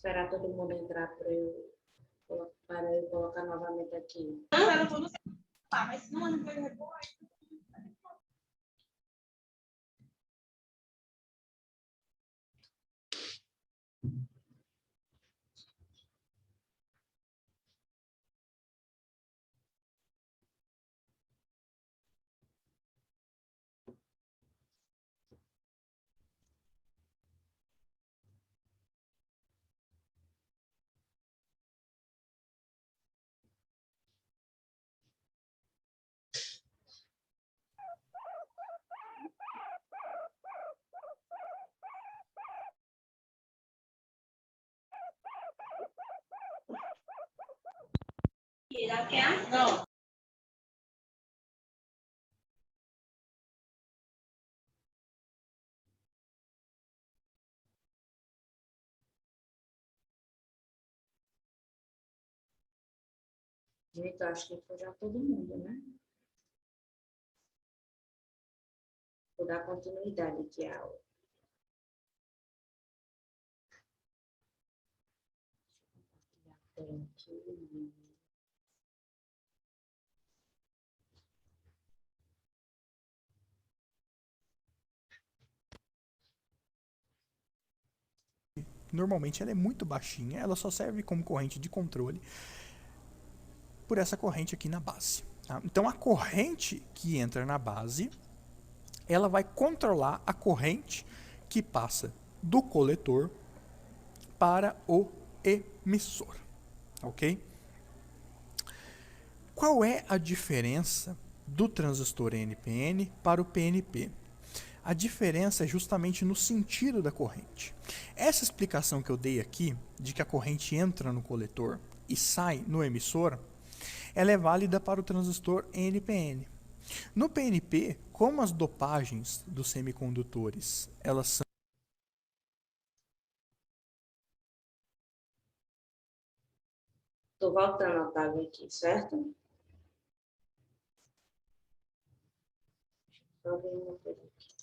Esperar todo mundo entrar para eu colocar novamente aqui. Não, eu não vou no celular, mas não, eu não vou repor. Não. Gente, eu acho que foi já todo mundo, né? Vou dar continuidade aqui à aula. Normalmente ela é muito baixinha, ela só serve como corrente de controle por essa corrente aqui na base. Tá? Então a corrente que entra na base, ela vai controlar a corrente que passa do coletor para o emissor, ok? Qual é a diferença do transistor NPN para o PNP? A diferença é justamente no sentido da corrente. Essa explicação que eu dei aqui, de que a corrente entra no coletor e sai no emissor, ela é válida para o transistor NPN. No PNP, como as dopagens dos semicondutores, elas são... Estou voltando a tabela aqui, certo? Só ver uma coisa aqui.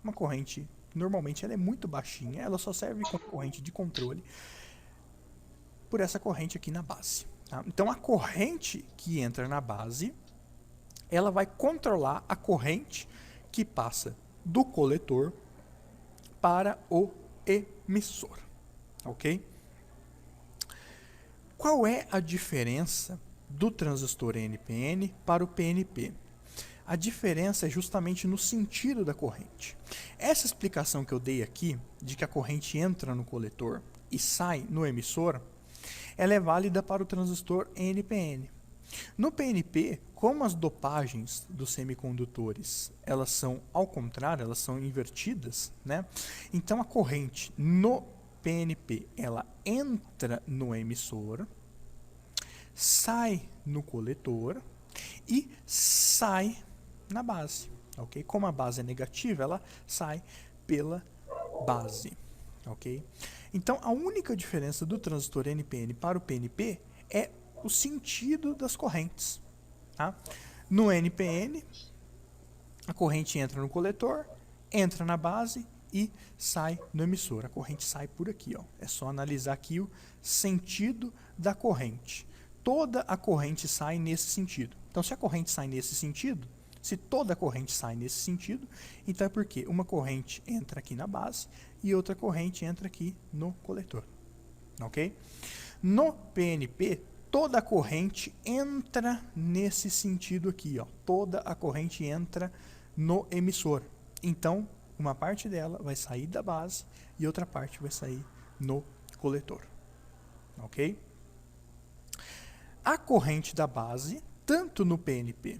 Uma corrente, normalmente ela é muito baixinha, ela só serve como corrente de controle por essa corrente aqui na base. Tá? Então a corrente que entra na base, ela vai controlar a corrente que passa do coletor para o emissor, ok? Qual é a diferença do transistor NPN para o PNP? A diferença é justamente no sentido da corrente. Essa explicação que eu dei aqui, de que a corrente entra no coletor e sai no emissor, ela é válida para o transistor NPN. No PNP, como as dopagens dos semicondutores, elas são ao contrário, elas são invertidas, né? Então a corrente no PNP, ela entra no emissor, sai no coletor e sai na base, ok? Como a base é negativa, ela sai pela base, ok? Então, a única diferença do transistor NPN para o PNP é o sentido das correntes, tá? No NPN, a corrente entra no coletor, entra na base e sai no emissor. A corrente sai por aqui, ó. É só analisar aqui o sentido da corrente. Toda a corrente sai nesse sentido. Então, se a corrente sai nesse sentido, se toda a corrente sai nesse sentido, então é porque uma corrente entra aqui na base e outra corrente entra aqui no coletor. Ok? No PNP, toda a corrente entra nesse sentido aqui, ó. Toda a corrente entra no emissor. Então, uma parte dela vai sair da base e outra parte vai sair no coletor. Ok? A corrente da base, tanto no PNP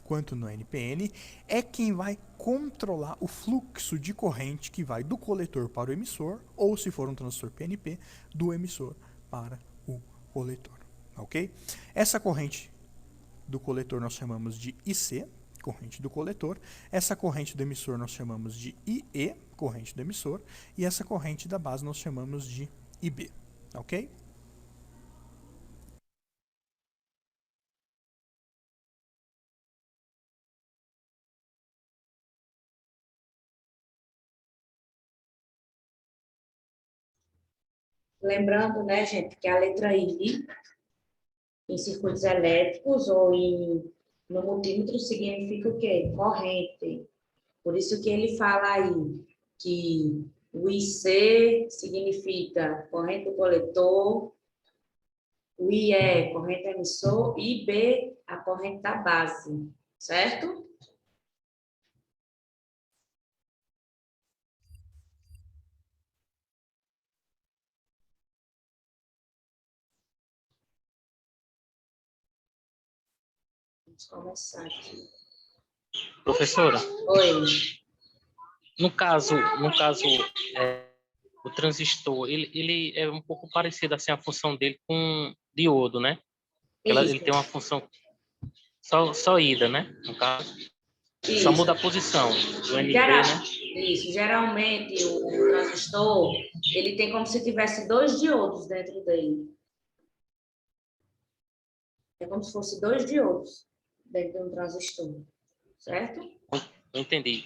quanto no NPN, é quem vai controlar o fluxo de corrente que vai do coletor para o emissor, ou se for um transistor PNP, do emissor para o coletor. Ok? Essa corrente do coletor nós chamamos de IC, corrente do coletor. Essa corrente do emissor nós chamamos de IE, corrente do emissor. E essa corrente da base nós chamamos de IB. Ok? Lembrando, né, gente, que a letra I, em circuitos elétricos ou no multímetro, significa o quê? Corrente. Por isso que ele fala aí que o IC significa corrente do coletor, o I é corrente emissor e B a corrente da base, certo? Vamos começar aqui. Professora, Oi. no caso, o transistor, ele é um pouco parecido assim a função dele com diodo, né? Ele tem uma função só ida, né? No caso, só muda a posição do NP, né? Isso, geralmente o transistor, ele tem como se tivesse dois diodos dentro dele. É como se fosse dois diodos dentro de um transistor, certo? Eu entendi.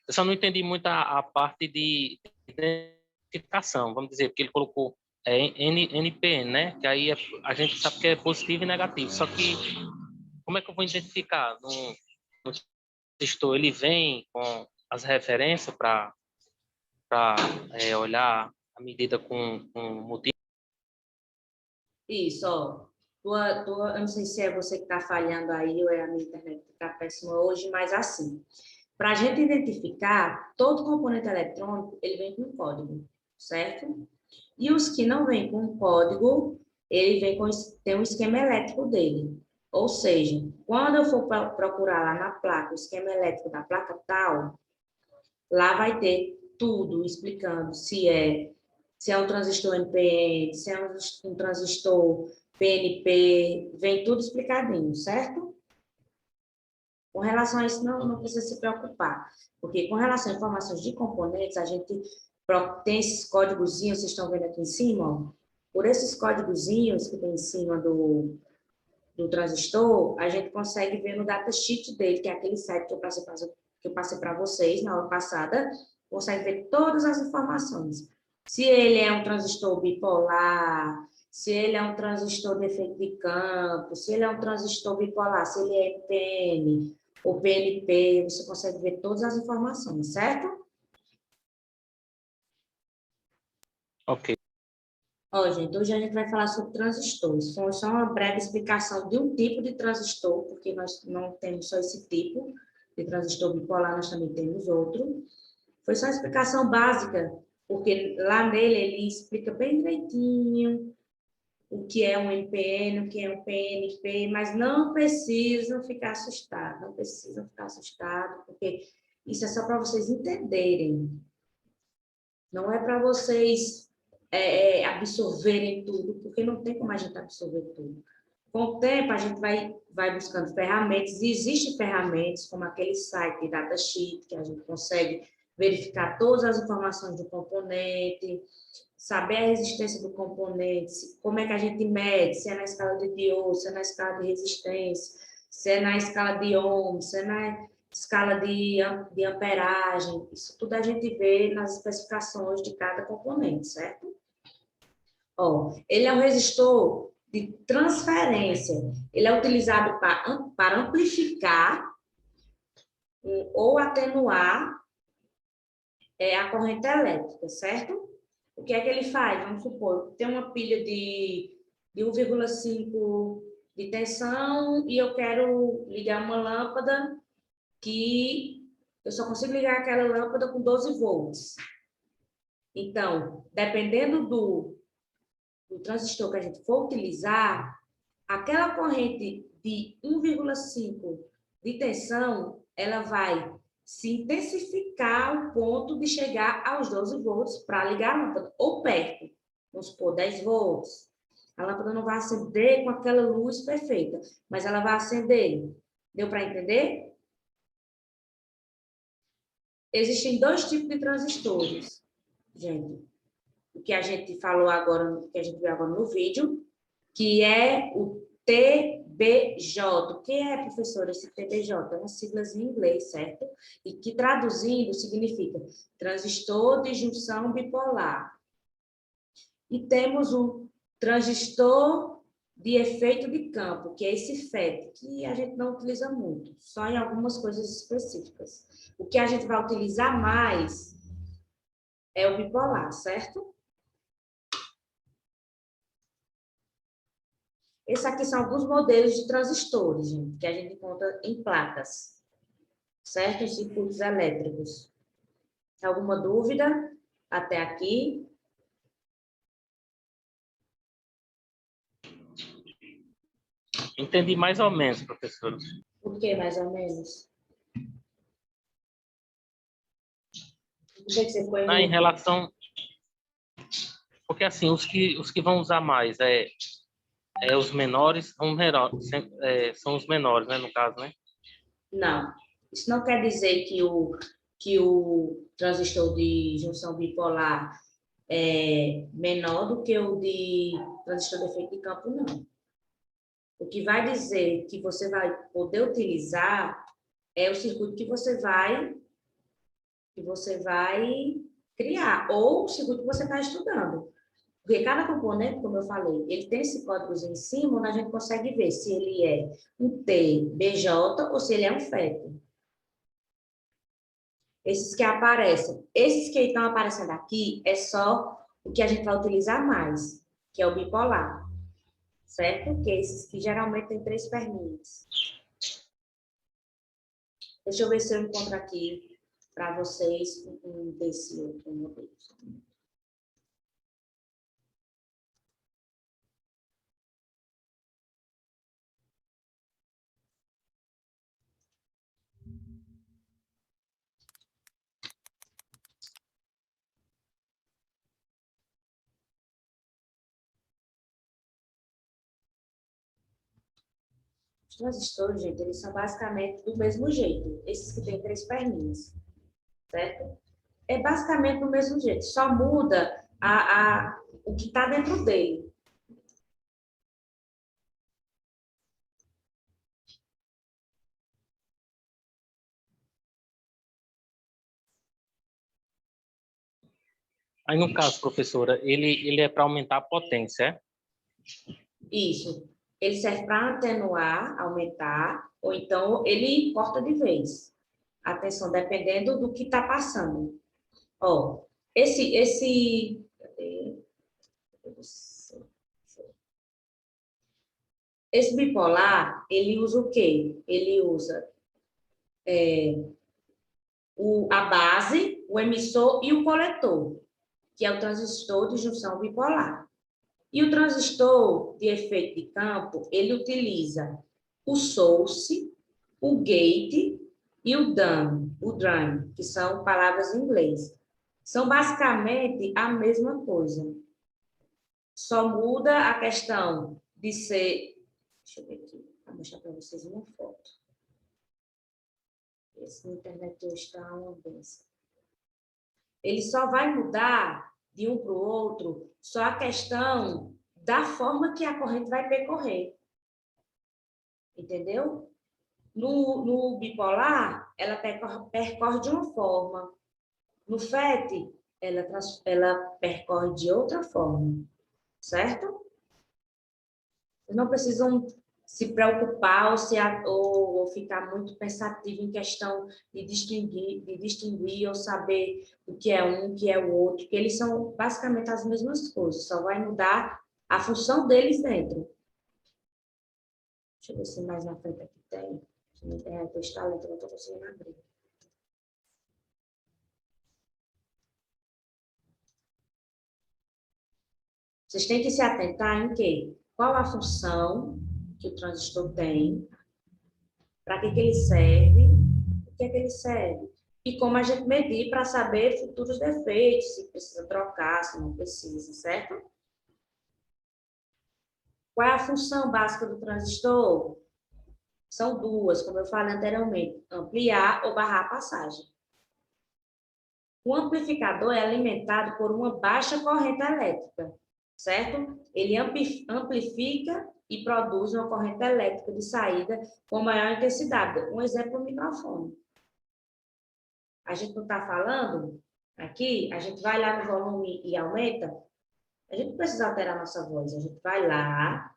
Eu só não entendi muito a parte de identificação, vamos dizer, porque ele colocou NPN, né? Que aí a gente sabe que é positivo e negativo. Só que como é que eu vou identificar no transistor? Ele vem com as referências para olhar a medida com motivo. Isso, ó. Eu não sei se é você que está falhando aí ou é a minha internet que está péssima hoje, mas assim, para a gente identificar, todo componente eletrônico, ele vem com um código, certo? E os que não vêm com código, ele tem um esquema elétrico dele. Ou seja, quando eu for procurar lá na placa o esquema elétrico da placa tal, lá vai ter tudo explicando se é um transistor NPN, se é um transistor PNP, vem tudo explicadinho, certo? Com relação a isso, não precisa se preocupar, porque com relação a informações de componentes, a gente tem esses códigozinhos, vocês estão vendo aqui em cima, ó. Por esses códigozinhos que tem em cima do transistor, a gente consegue ver no datasheet dele, que é aquele site que eu passei para vocês na aula passada, consegue ver todas as informações. Se ele é um transistor bipolar, se ele é um transistor de efeito de campo, se ele é um transistor bipolar, se ele é NPN ou PNP, você consegue ver todas as informações, certo? Ok. Ó, gente, hoje a gente vai falar sobre transistores. Foi só uma breve explicação de um tipo de transistor, porque nós não temos só esse tipo de transistor bipolar, nós também temos outro. Foi só uma explicação básica, porque lá nele ele explica bem direitinho o que é um NPN, o que é um PNP, mas não precisam ficar assustados, não precisam ficar assustados, porque isso é só para vocês entenderem. Não é para vocês absorverem tudo, porque não tem como a gente absorver tudo. Com o tempo, a gente vai buscando ferramentas, e existem ferramentas, como aquele site de datasheet, que a gente consegue verificar todas as informações do componente, saber a resistência do componente, como é que a gente mede, se é na escala de diodo, se é na escala de resistência, se é na escala de ohm, se é na escala de amperagem, isso tudo a gente vê nas especificações de cada componente, certo? Ó, ele é um resistor de transferência, ele é utilizado para amplificar ou atenuar a corrente elétrica, certo? O que é que ele faz? Vamos supor, tem uma pilha de 1,5 de tensão e eu quero ligar uma lâmpada que eu só consigo ligar aquela lâmpada com 12 volts. Então, dependendo do transistor que a gente for utilizar, aquela corrente de 1,5 de tensão, ela vai se intensificar ao ponto de chegar aos 12 volts para ligar a lâmpada, ou perto, vamos supor, 10 volts. A lâmpada não vai acender com aquela luz perfeita, mas ela vai acender. Deu para entender? Existem dois tipos de transistores, gente. O que a gente falou agora, o que a gente viu agora no vídeo, que é o TBJ. O que é, professor, esse TBJ? É uma sigla em inglês, certo? E que traduzindo significa transistor de junção bipolar. E temos o transistor de efeito de campo, que é esse FET, que a gente não utiliza muito, só em algumas coisas específicas. O que a gente vai utilizar mais é o bipolar, certo? Esses aqui são alguns modelos de transistores, gente, que a gente encontra em placas, certo? Em circuitos elétricos. Alguma dúvida até aqui? Entendi mais ou menos, professor. Por que, mais ou menos? O que você foi Em relação... Porque, assim, os que vão usar mais os menores, são os menores, né, no caso, né? Não. Isso não quer dizer que o transistor de junção bipolar é menor do que o de transistor de efeito de campo, não. O que vai dizer que você vai poder utilizar é o circuito que você vai criar, ou o circuito que você está estudando. Porque cada componente, como eu falei, ele tem esse código em cima, onde a gente consegue ver se ele é um T, BJ ou se ele é um FET. Esses que aparecem. Esses que estão aparecendo aqui é só o que a gente vai utilizar mais, que é o bipolar. Certo? Que é esses que geralmente tem 3 perninhas. Deixa eu ver se eu encontro aqui para vocês um desse outro modelo. Os transistores, gente, eles são basicamente do mesmo jeito. Esses que têm 3 perninhas. Certo? É basicamente do mesmo jeito. Só muda o que está dentro dele. Aí, no caso, professora, ele é para aumentar a potência, é? Isso. Ele serve para atenuar, aumentar, ou então ele corta de vez. Atenção, dependendo do que está passando. Ó, esse bipolar, ele usa o quê? Ele usa a base, o emissor e o coletor, que é o transistor de junção bipolar. E o transistor de efeito de campo, ele utiliza o source, o gate e o drain, que são palavras em inglês. São basicamente a mesma coisa. Só muda a questão de ser... Deixa eu ver aqui, vou mostrar para vocês uma foto. Esse internet hoje está uma benção. Ele só vai mudar de um para o outro só a questão da forma que a corrente vai percorrer. Entendeu? No bipolar, ela percorre de uma forma. No FET, ela percorre de outra forma. Certo? Vocês não precisam se preocupar ou ficar muito pensativo em questão de distinguir ou saber o que é um, o que é o outro, porque eles são basicamente as mesmas coisas, só vai mudar a função deles dentro. Deixa eu ver se mais na frente aqui tem. Se não tem, eu estou lento, eu não estou conseguindo abrir. Vocês têm que se atentar em quê? Qual a função que o transistor tem, para que ele serve, o que é que ele serve, e como a gente medir para saber futuros defeitos, se precisa trocar, se não precisa, certo? Qual é a função básica do transistor? São duas, como eu falei anteriormente, ampliar ou barrar a passagem. O amplificador é alimentado por uma baixa corrente elétrica, certo? Ele amplifica e produz uma corrente elétrica de saída com maior intensidade. Um exemplo é o microfone. A gente não está falando aqui, a gente vai lá no volume e aumenta, A gente não precisa alterar a nossa voz. A gente vai lá,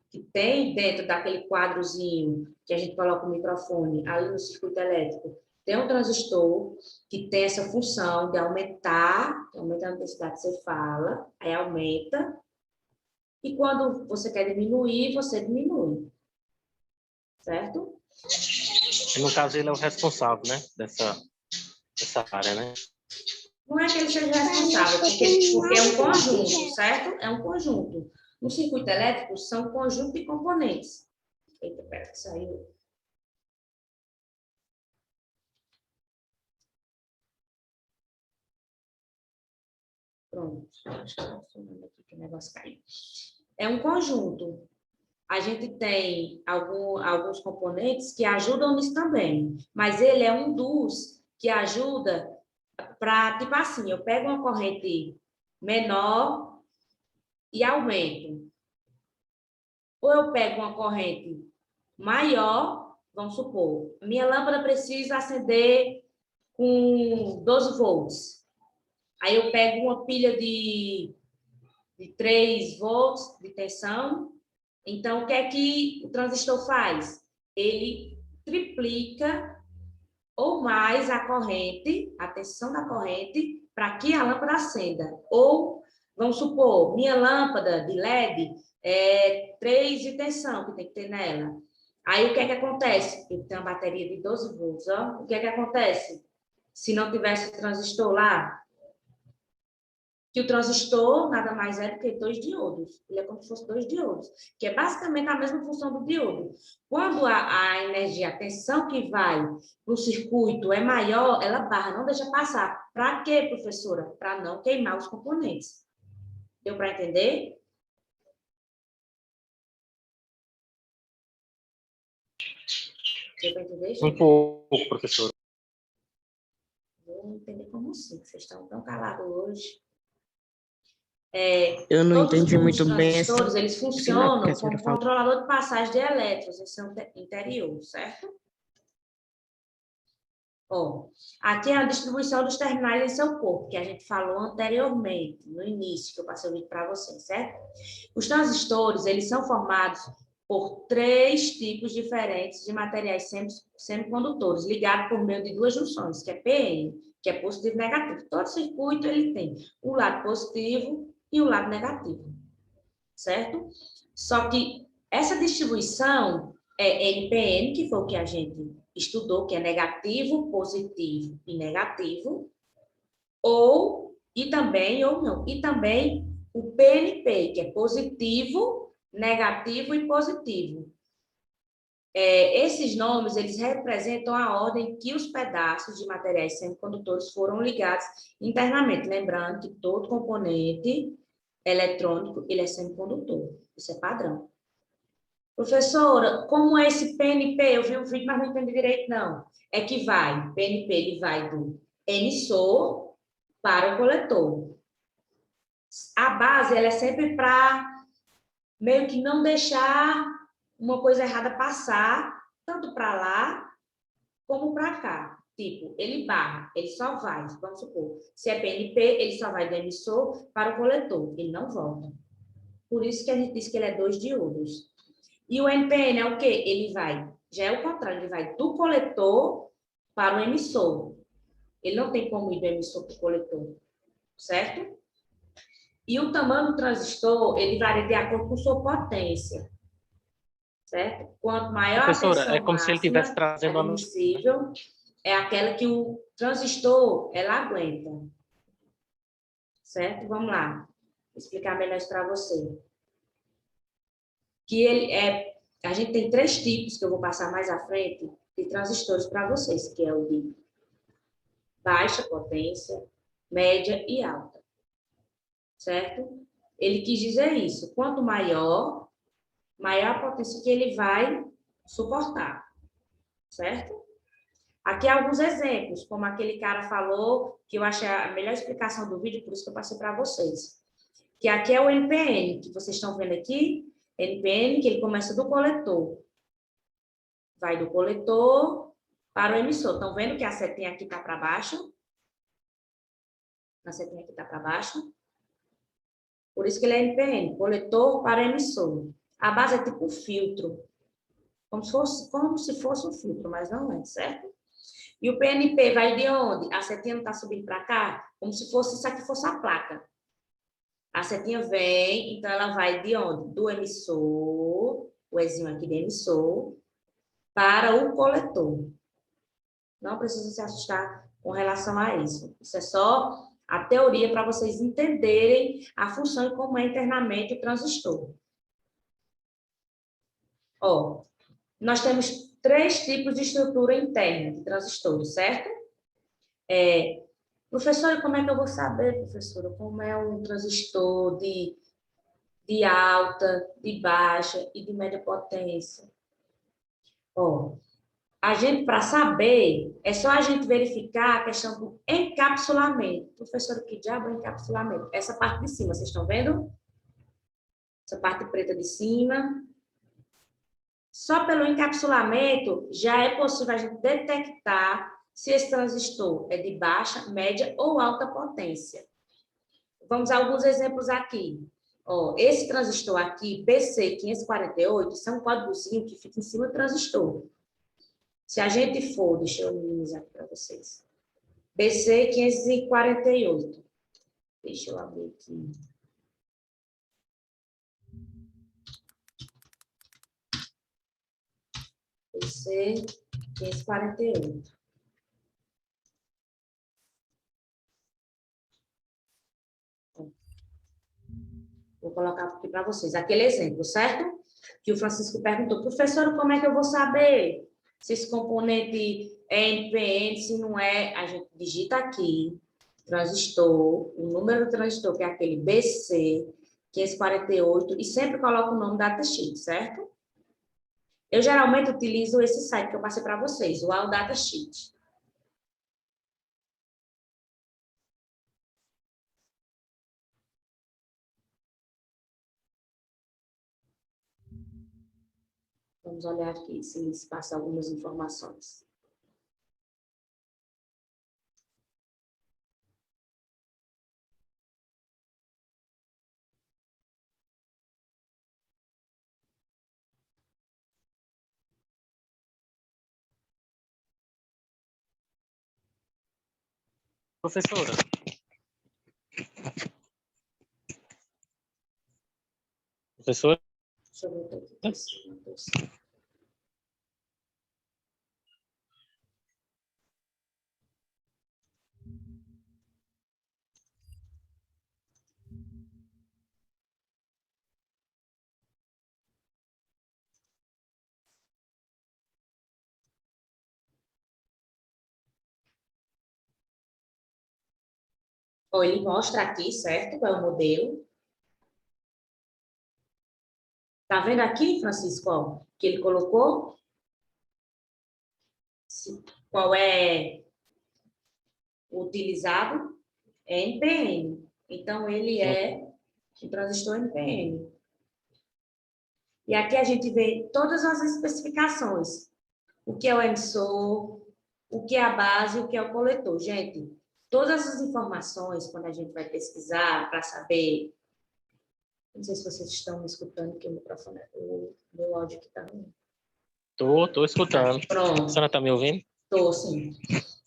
que tem dentro daquele quadrozinho que a gente coloca o microfone, ali no circuito elétrico, tem um transistor que tem essa função de aumentar, aumenta a intensidade que você fala, aí aumenta, e quando você quer diminuir, você diminui. Certo? No caso, ele é o responsável, né? Dessa área, né? Não é que ele seja responsável, porque é um conjunto, certo? É um conjunto. No circuito elétrico, são um conjunto de componentes. Eita, pera, que saiu. Pronto. Acho que tá funcionando aqui, que o negócio caiu. É um conjunto. A gente tem alguns componentes que ajudam nisso também, mas ele é um dos que ajuda para, tipo assim, eu pego uma corrente menor e aumento. Ou eu pego uma corrente maior, vamos supor, minha lâmpada precisa acender com 12 volts. Aí eu pego uma pilha de 3 volts de tensão. Então, o que é que o transistor faz? Ele triplica ou mais a corrente, a tensão da corrente, para que a lâmpada acenda. Ou, vamos supor, minha lâmpada de LED é 3 de tensão que tem que ter nela. Aí, o que é que acontece? Eu tenho uma bateria de 12 volts, ó. O que é que acontece? Se não tivesse o transistor lá, que o transistor nada mais é do que 2 diodos. Ele é como se fosse 2 diodos, que é basicamente a mesma função do diodo. Quando a energia, a tensão que vai para o circuito é maior, ela barra, não deixa passar. Para quê, professora? Para não queimar os componentes. Deu para entender? Deu para entender, gente? Um pouco, professor. Vou entender como assim, que vocês estão tão calados hoje. Eu não Todos entendi os muito bem transistores, essa. eles Final que funcionam a senhora como falou. controlador de passagem de elétrons em seu interior, certo? Ó, aqui é a distribuição dos terminais em seu corpo, que a gente falou anteriormente, no início, que eu passei o vídeo para vocês, certo? Os transistores, eles são formados por 3 tipos diferentes de materiais semicondutores, ligados por meio de 2 junções, que é PN, que é positivo e negativo. Todo circuito, ele tem o lado positivo e o lado negativo, certo? Só que essa distribuição é NPN, que foi o que a gente estudou, que é negativo, positivo e negativo, e também o PNP, que é positivo, negativo e positivo. Esses nomes, eles representam a ordem que os pedaços de materiais semicondutores foram ligados internamente. Lembrando que todo componente eletrônico, ele é semicondutor. Isso é padrão. Professora, como é esse PNP? Eu vi o vídeo, mas não entendi direito, não. É que PNP, ele vai do emissor para o coletor. A base, ela é sempre para meio que não deixar uma coisa errada passar, tanto para lá como para cá. Tipo, ele barra, ele só vai, vamos supor, se é PNP, ele só vai do emissor para o coletor, ele não volta. Por isso que a gente diz que ele é 2 diodos. E o NPN é o quê? Ele vai, já é o contrário, ele vai do coletor para o emissor. Ele não tem como ir do emissor para o coletor, certo? E o tamanho do transistor, ele varia de acordo com sua potência, certo? Quanto maior Professora, a tensão é como se ele estivesse trazendo admissível, é aquela que o transistor, ela aguenta, certo? Vamos lá, vou explicar melhor isso para você. A gente tem 3 tipos, que eu vou passar mais à frente, de transistores para vocês, que é o de baixa potência, média e alta, certo? Ele quis dizer isso, quanto maior a potência que ele vai suportar, certo? Aqui alguns exemplos, como aquele cara falou, que eu achei a melhor explicação do vídeo, por isso que eu passei para vocês. Que aqui é o NPN, que vocês estão vendo aqui, NPN, que ele começa do coletor. Vai do coletor para o emissor. Estão vendo que a setinha aqui está para baixo? A setinha aqui está para baixo. Por isso que ele é NPN, coletor para emissor. A base é tipo um filtro, como se fosse um filtro, mas não é, certo? E o PNP vai de onde? A setinha não está subindo para cá? Como se fosse isso aqui fosse a placa. A setinha vem, então ela vai de onde? Do emissor, o Ezinho aqui de emissor, para o coletor. Não precisa se assustar com relação a isso. Isso é só a teoria para vocês entenderem a função e como é internamente o transistor. Ó, nós temos 3 tipos de estrutura interna de transistores, certo? Professora, como é que eu vou saber, professora, como é um transistor de alta, de baixa e de média potência? Ó, a gente, para saber, é só a gente verificar a questão do encapsulamento. Professora, que diabo é encapsulamento? Essa parte de cima, vocês estão vendo? Essa parte preta de cima. Só pelo encapsulamento já é possível a gente detectar se esse transistor é de baixa, média ou alta potência. Vamos a alguns exemplos aqui. Ó, esse transistor aqui, BC548, isso é um códigozinho que fica em cima do transistor. Se a gente for, deixa eu minimizar aqui para vocês. BC548. Deixa eu abrir aqui. BC548. Vou colocar aqui para vocês. Aquele exemplo, certo? Que o Francisco perguntou, professor, como é que eu vou saber se esse componente é NPN, se não é? A gente digita aqui, transistor, o número do transistor, que é aquele BC548, e sempre coloca o nome da datasheet, certo? Eu geralmente utilizo esse site que eu passei para vocês, o All Datasheet. Vamos olhar aqui se passa algumas informações. Professora, professora, Deixa eu voltar aqui para cima. Ó, ele mostra aqui, certo? Qual é o modelo. Tá vendo aqui, Francisco, ó, que ele colocou? Qual é o utilizado? É NPN. Então, ele é um transistor NPN. E aqui a gente vê todas as especificações. O que é o emissor, o que é a base, o que é o coletor. Gente, todas as informações, quando a gente vai pesquisar para saber... Não sei se vocês estão me escutando, que o microfone, o meu áudio aqui está ruim. tô escutando. Pronto. A senhora está me ouvindo? Estou, sim.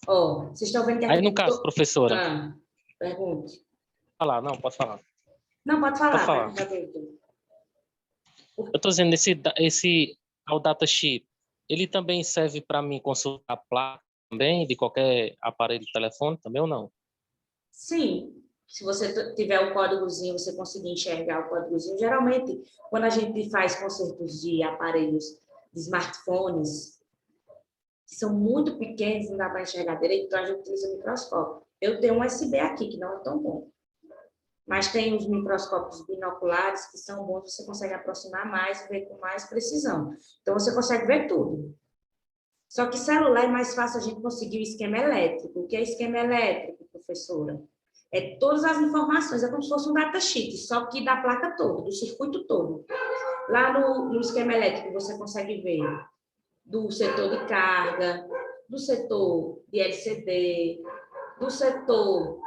Ó, vocês estão vendo que aqui... Aí, no caso, professora... pergunte. Falar, não, pode falar. Não, pode falar. Pode falar. Eu estou dizendo, esse ao datasheet, ele também serve para mim consultar a placa também, de qualquer aparelho de telefone também ou não? Sim. Se você tiver o códigozinho, você conseguir enxergar o códigozinho. Geralmente, quando a gente faz consertos de aparelhos, de smartphones, que são muito pequenos, não dá para enxergar direito, então a gente utiliza o microscópio. Eu tenho um USB aqui, que não é tão bom. Mas tem os microscópios binoculares, que são bons, você consegue aproximar mais e ver com mais precisão. Então, você consegue ver tudo. Só que celular é mais fácil a gente conseguir o esquema elétrico. O que é esquema elétrico, professora? É todas as informações, é como se fosse um datasheet, só que da placa toda, do circuito todo. Lá no esquema elétrico, você consegue ver do setor de carga, do setor de LCD, do setor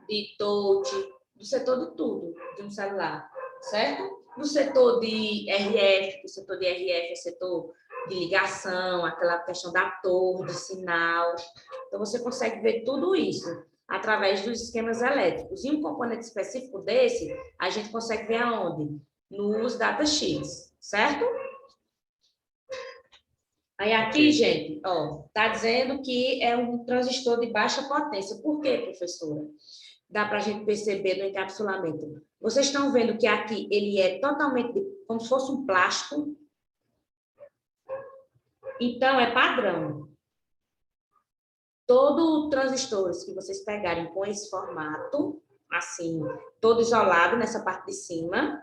de touch, do setor de tudo, de um celular, certo? Do setor de RF, o setor de RF é setor de ligação, aquela questão da torre, de sinal. Então, você consegue ver tudo isso através dos esquemas elétricos. E um componente específico desse, a gente consegue ver aonde? Nos datasheets, certo? Aí aqui, gente, ó, tá dizendo que é um transistor de baixa potência. Por quê, professora? Dá para a gente perceber no encapsulamento. Vocês estão vendo que aqui ele é totalmente como se fosse um plástico. Então, é padrão. Todo transistores que vocês pegarem com esse formato, assim, todo isolado nessa parte de cima,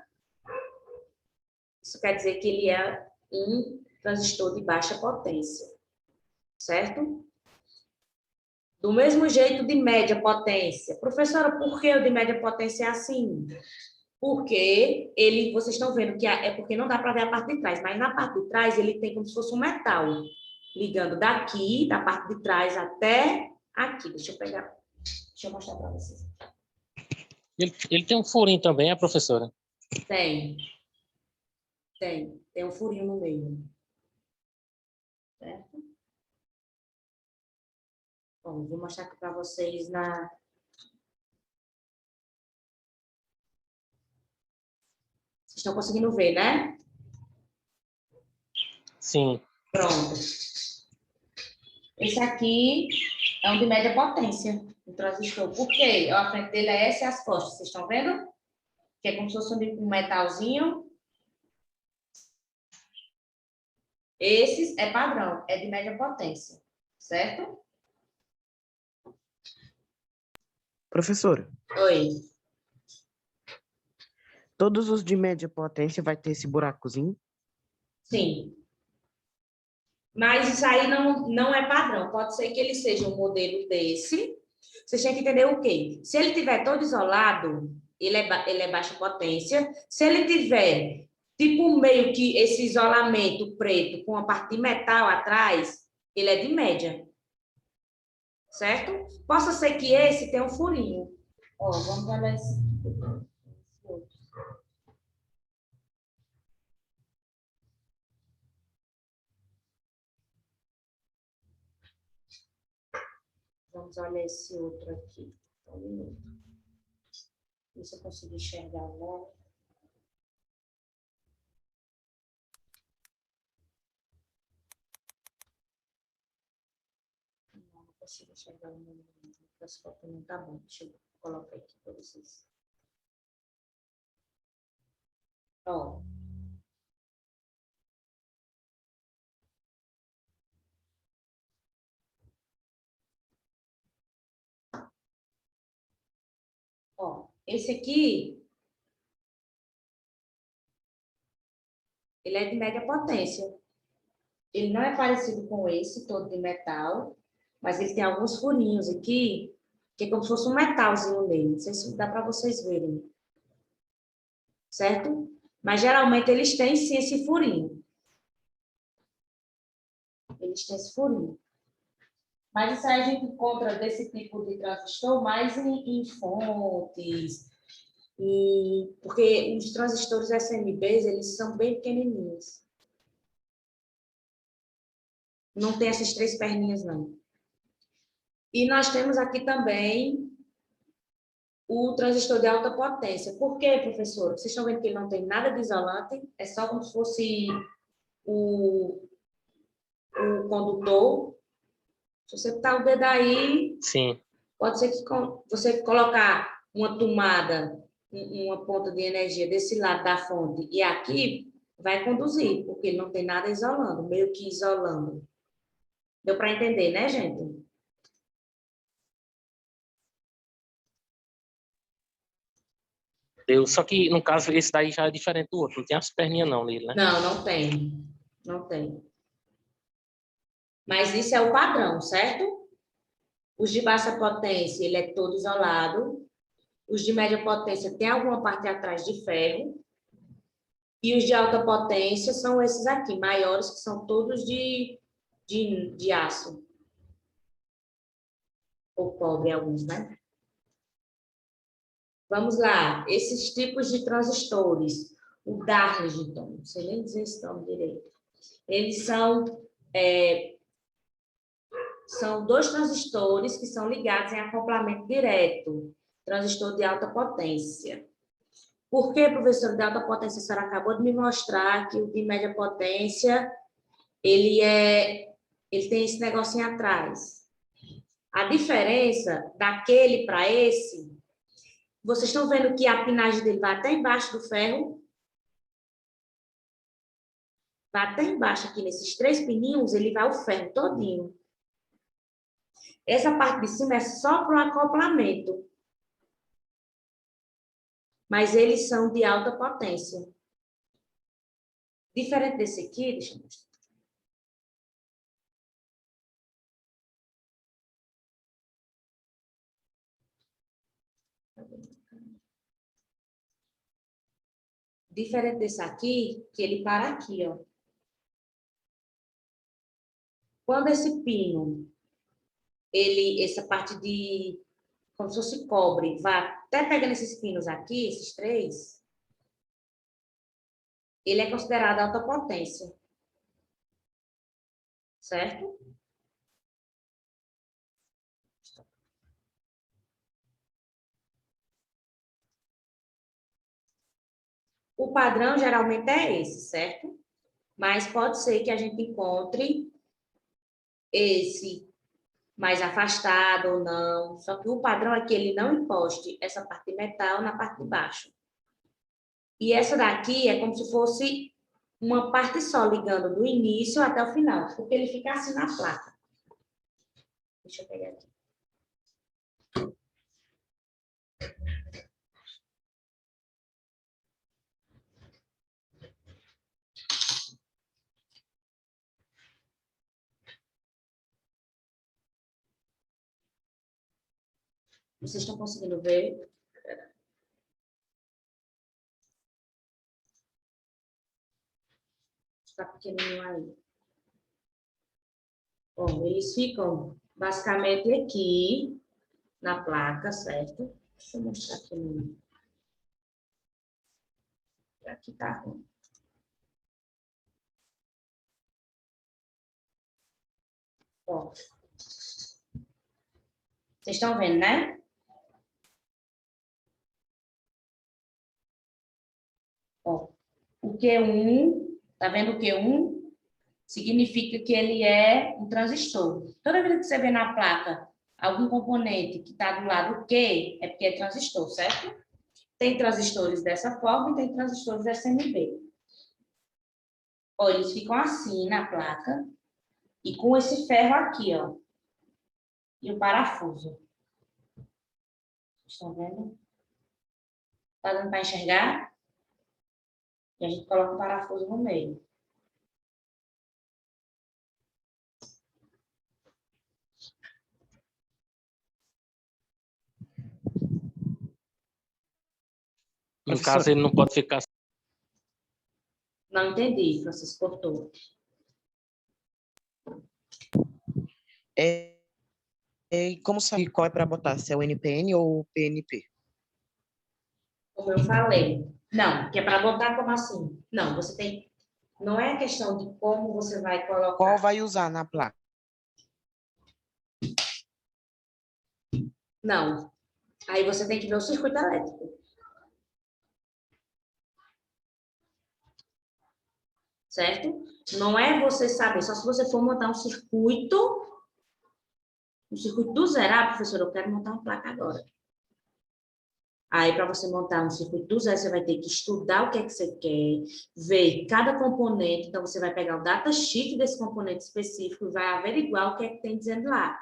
isso quer dizer que ele é um transistor de baixa potência, certo? Do mesmo jeito de média potência. Professora, por que o de média potência é assim? Porque ele, vocês estão vendo que é porque não dá para ver a parte de trás, mas na parte de trás ele tem como se fosse um metal, ligando daqui, da parte de trás até aqui. Deixa eu mostrar para vocês. Ele tem um furinho também, a professora? Tem um furinho no meio. Certo? Bom, vou mostrar aqui para vocês na... Vocês estão conseguindo ver, né? Sim. Pronto. Esse aqui é um de média potência, o transistor. Por quê? A frente dele é essa e as costas. Vocês estão vendo? Que é como se fosse um metalzinho. Esses é padrão, é de média potência. Certo? Professora, Oi. todos os de média potência vai ter esse buracozinho? Sim. Mas isso aí não é padrão. Pode ser que ele seja um modelo desse. Vocês têm que entender o quê? Se ele tiver todo isolado, ele é baixa potência. Se ele tiver, tipo, meio que esse isolamento preto com a parte de metal atrás, ele é de média. Certo? Possa ser que esse tenha um furinho. Ó, vamos olhar esse. Vamos olhar esse outro aqui. Um minuto. Ver se eu consigo enxergar logo. Não consigo enxergar o meu. Essa foto não tá bom. Deixa eu colocar aqui para vocês. Ó. Ó, esse aqui, ele é de média potência. Ele não é parecido com esse, todo de metal, mas ele tem alguns furinhos aqui, que é como se fosse um metalzinho nele. Não sei se dá para vocês verem. Certo? Mas geralmente eles têm sim esse furinho. Eles têm esse furinho. Mas isso aí a gente encontra desse tipo de transistor mais em fontes, porque os transistores SMBs, eles são bem pequenininhos. Não tem essas três perninhas, não. E nós temos aqui também o transistor de alta potência. Por quê, professor? Vocês estão vendo que ele não tem nada de isolante, é só como se fosse o condutor. Se você botar o dedo aí, Sim. pode ser que você colocar uma tomada, uma ponta de energia desse lado da fonte e aqui, vai conduzir, porque ele não tem nada isolando, meio que isolando. Deu para entender, né, gente? Só que, no caso, esse daí já é diferente do outro. Não tem as perninhas não nele, né? Não, não tem. Não tem. Mas isso é o padrão, certo? Os de baixa potência, ele é todo isolado. Os de média potência tem alguma parte atrás de ferro. E os de alta potência são esses aqui, maiores, que são todos de aço. Ou cobre alguns, né? Vamos lá, esses tipos de transistores, o Darlington, não sei nem dizer esse nome direito, eles são dois transistores que são ligados em acoplamento direto, transistor de alta potência. Por que, professor, de alta potência? A senhora acabou de me mostrar que o de média potência, ele tem esse negocinho atrás. A diferença daquele para esse, vocês estão vendo que a pinagem dele vai até embaixo do ferro? Vai até embaixo aqui, nesses 3 pininhos, ele vai o ferro todinho. Essa parte de cima é só para o acoplamento. Mas eles são de alta potência. Diferente desse aqui, deixa eu mostrar. Diferente desse aqui, que ele para aqui, ó. Quando esse pino, essa parte de, como se fosse cobre, vai até pegando esses pinos aqui, esses 3, ele é considerado alta potência. Certo? O padrão geralmente é esse, certo? Mas pode ser que a gente encontre esse mais afastado ou não. Só que o padrão é que ele não encoste essa parte de metal na parte de baixo. E essa daqui é como se fosse uma parte só, ligando do início até o final, porque ele fica assim na placa. Deixa eu pegar aqui. Vocês estão conseguindo ver? Está pequenininho aí. Bom, eles ficam basicamente aqui na placa, certo? Deixa eu mostrar aqui no... Aqui tá ruim. Ó. Vocês estão vendo, né? Ó, o Q1, tá vendo o Q1? Significa que ele é um transistor. Toda vez que você vê na placa algum componente que está do lado Q, é porque é transistor, certo? Tem transistores dessa forma e tem transistores SMB. Ó, eles ficam assim na placa e com esse ferro aqui, ó. E o parafuso. Estão vendo? Tá dando para enxergar? E a gente coloca o parafuso no meio. No caso, ele não pode ficar... Não entendi, Francisco, cortou. Como saber qual é para botar? Se é o NPN ou o PNP? Como eu falei. Não, que é para botar como assim? Não, você tem... Não é questão de como você vai colocar. Qual vai usar na placa? Não. Aí você tem que ver o circuito elétrico. Certo? Não é você saber, só se você for montar um circuito do zero. Ah, professor, eu quero montar uma placa agora. Aí, para você montar um circuito do zero, você vai ter que estudar o que é que você quer, ver cada componente. Então, você vai pegar o datasheet desse componente específico e vai averiguar o que é que tem dizendo lá.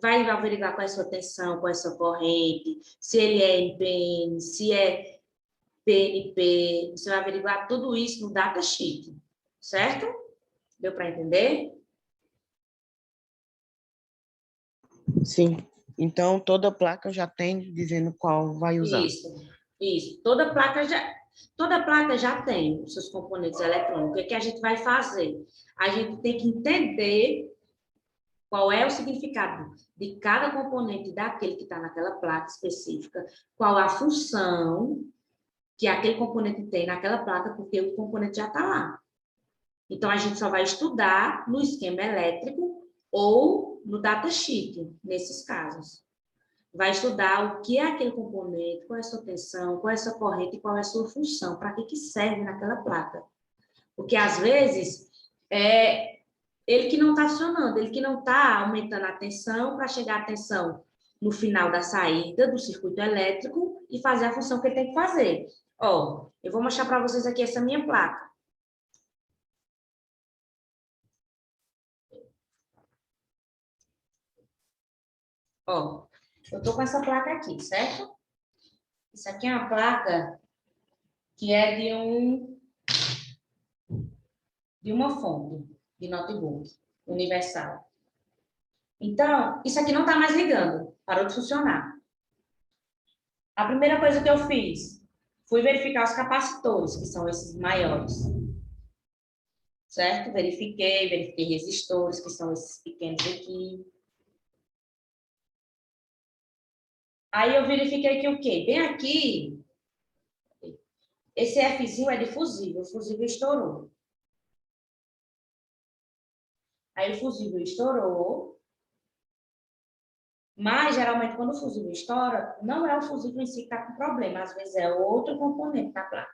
Vai averiguar qual é a sua tensão, qual é a sua corrente, se ele é NPN, se é PNP. Você vai averiguar tudo isso no datasheet, certo? Deu para entender? Sim. Então, toda placa já tem dizendo qual vai usar. Isso. Toda placa já tem os seus componentes eletrônicos. O que a gente vai fazer? A gente tem que entender Qual é o significado de cada componente daquele que está naquela placa específica, qual a função que aquele componente tem naquela placa, porque o componente já está lá. Então, a gente só vai estudar no esquema elétrico ou no datasheet, nesses casos. Vai estudar o que é aquele componente, qual é a sua tensão, qual é a sua corrente e qual é a sua função, para que serve naquela placa. Porque, às vezes, é ele que não está acionando, ele que não está aumentando a tensão para chegar à tensão no final da saída do circuito elétrico e fazer a função que ele tem que fazer. Ó, eu vou mostrar para vocês aqui essa minha placa. Ó, eu tô com essa placa aqui, certo? Isso aqui é uma placa que é de uma fonte de notebook universal. Então, isso aqui não está mais ligando, parou de funcionar. A primeira coisa que eu fiz foi verificar os capacitores, que são esses maiores. Certo? Verifiquei resistores, que são esses pequenos aqui. Aí eu verifiquei que o quê? Bem aqui, esse Fzinho é de fusível, o fusível estourou. Aí o fusível estourou, mas geralmente quando o fusível estoura, não é o fusível em si que está com problema, às vezes é outro componente da placa.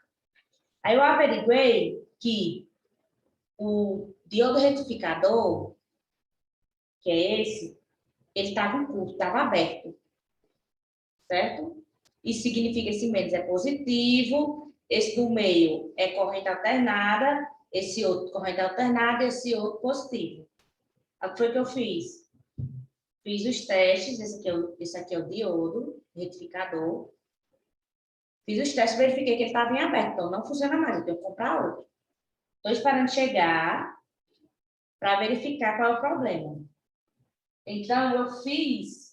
Aí eu averiguei que o diodo retificador, que é esse, ele estava em curto, estava aberto. Certo? Isso significa esse menos é positivo, esse do meio é corrente alternada, esse outro corrente alternada, esse outro positivo. O que foi que eu fiz? Fiz os testes, esse aqui é o diodo, retificador. Fiz os testes, verifiquei que ele estava em aberto, então não funciona mais, eu tenho que comprar outro. Estou esperando chegar para verificar qual é o problema. Então, eu fiz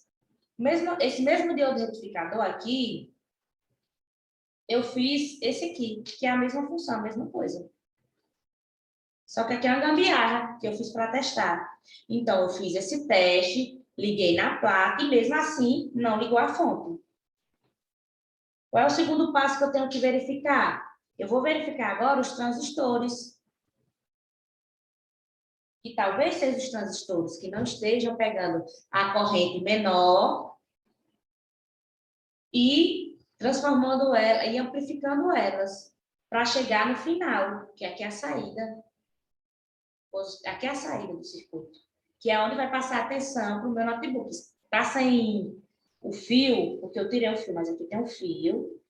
esse mesmo diodo retificador aqui, eu fiz esse aqui, que é a mesma função, a mesma coisa. Só que aqui é uma gambiarra que eu fiz para testar. Então, eu fiz esse teste, liguei na placa e mesmo assim não ligou a fonte. Qual é o segundo passo que eu tenho que verificar? Eu vou verificar agora os transistores. Que talvez sejam os transistores que não estejam pegando a corrente menor e transformando ela e amplificando elas para chegar no final, que aqui é a saída. Aqui é a saída do circuito, que é onde vai passar a tensão para o meu notebook. Está sem o fio, porque eu tirei o fio, mas aqui tem um fio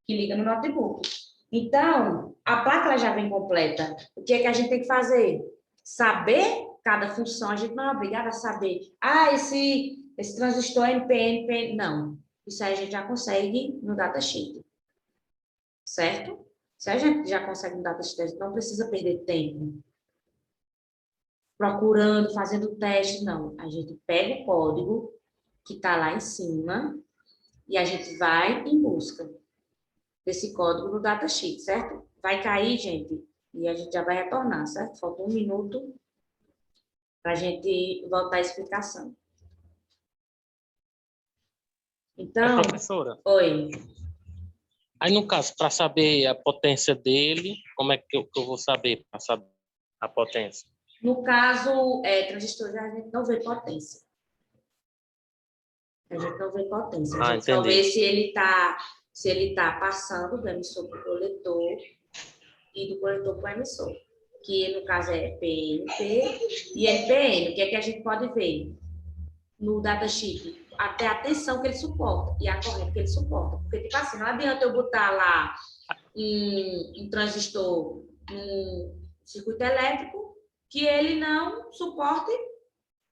que liga no notebook. Então, a placa ela já vem completa. O que é que a gente tem que fazer? Saber cada função. A gente não é obrigado a saber. Esse transistor é NPN, NPN. Não. Isso aí a gente já consegue no datasheet. Certo? Se a gente já consegue no datasheet, a gente não precisa perder tempo procurando, fazendo teste, não. A gente pega o código que está lá em cima e a gente vai em busca desse código no datasheet, certo? Vai cair, gente, e a gente já vai retornar, certo? Falta 1 minuto para a gente voltar à explicação. Então, professora, oi. aí no caso, para saber a potência dele, como é que eu vou saber para saber a potência? No caso, transistor, a gente não vê potência. A gente não vê potência. A gente só vê se ele tá passando do emissor para o coletor e do coletor para o emissor. Que, no caso, é PNP e NPN. O que é que a gente pode ver no datasheet? Até a tensão que ele suporta e a corrente que ele suporta. Porque, tipo assim, não adianta eu botar lá um transistor no circuito elétrico que ele não suporte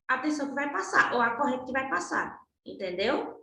a tensão que vai passar, ou a corrente que vai passar, entendeu?